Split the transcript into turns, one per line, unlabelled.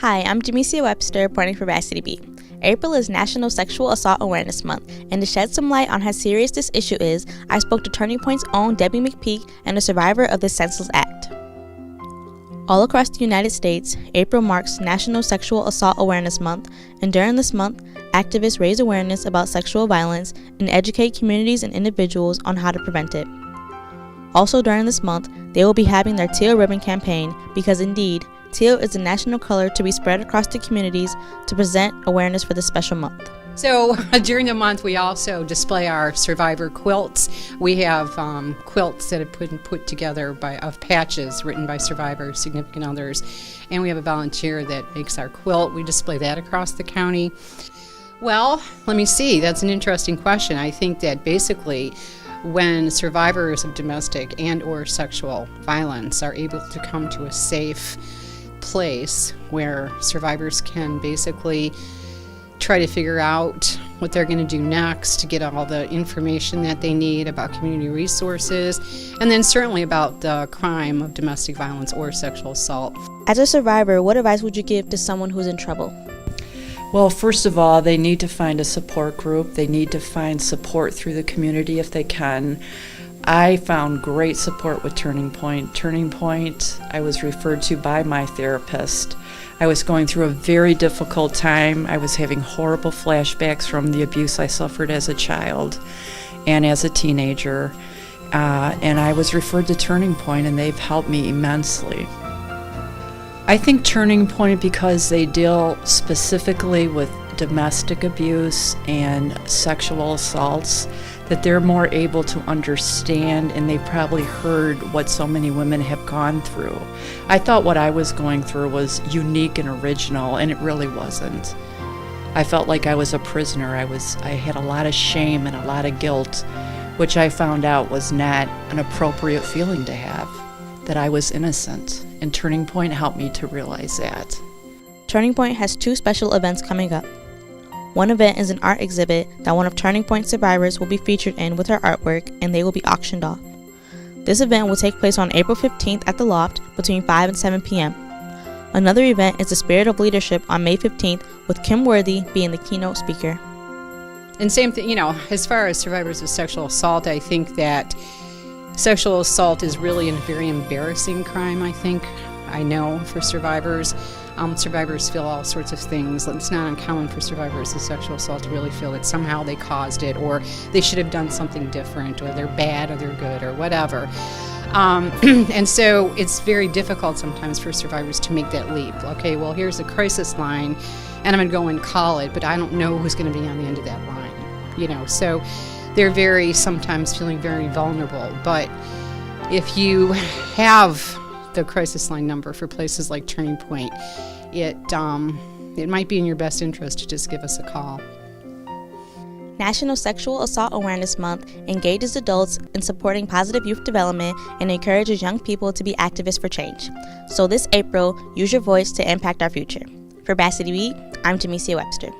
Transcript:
Hi, I'm Jamesia Webster, reporting for Varsity Beat. April is National Sexual Assault Awareness Month, and to shed some light on how serious this issue is, I spoke to Turning Point's own Debbie McPeek and a survivor of this senseless act. All across the United States, April marks National Sexual Assault Awareness Month, and during this month, activists raise awareness about sexual violence and educate communities and individuals on how to prevent it. Also during this month, they will be having their Teal Ribbon campaign because indeed, teal is the national color to be spread across the communities to present awareness for this special month.
So during the month, we also display our survivor quilts. We have quilts that have been put together of patches written by survivors, significant others, and we have a volunteer that makes our quilt. We display that across the county. Well, let me see. That's an interesting question. I think that basically when survivors of domestic and or sexual violence are able to come to a safe place where survivors can basically try to figure out what they're going to do next to get all the information that they need about community resources, and then certainly about the crime of domestic violence or sexual assault.
As a survivor, what advice would you give to someone who's in trouble?
Well, first of all, they need to find a support group. They need to find support through the community if they can. I found great support with Turning Point. Turning Point, I was referred to by my therapist. I was going through a very difficult time. I was having horrible flashbacks from the abuse I suffered as a child and as a teenager. And I was referred to Turning Point, and they've helped me immensely. I think Turning Point, because they deal specifically with domestic abuse and sexual assaults, that they're more able to understand, and they've probably heard what so many women have gone through. I thought what I was going through was unique and original, and it really wasn't. I felt like I was a prisoner. I had a lot of shame and a lot of guilt, which I found out was not an appropriate feeling to have, that I was innocent, and Turning Point helped me to realize that.
Turning Point has two special events coming up. One event is an art exhibit that one of Turning Point survivors will be featured in with her artwork, and they will be auctioned off. This event will take place on April 15th at the Loft between 5 and 7 p.m. Another event is the Spirit of Leadership on May 15th with Kim Worthy being the keynote speaker.
And same thing, as far as survivors of sexual assault, I think that sexual assault is really a very embarrassing crime, I know, for survivors. Survivors feel all sorts of things. It's not uncommon for survivors of sexual assault to really feel that somehow they caused it, or they should have done something different, or they're bad, or they're good, or whatever. And so it's very difficult sometimes for survivors to make that leap. Okay, well, here's a crisis line, and I'm going to go and call it, but I don't know who's going to be on the end of that line. So they're sometimes feeling very vulnerable. But if you have the crisis line number for places like Turning Point, it might be in your best interest to just give us a call.
National Sexual Assault Awareness Month engages adults in supporting positive youth development and encourages young people to be activists for change. So this April, use your voice to impact our future. For Varsity Beat, I'm Jamesia Webster.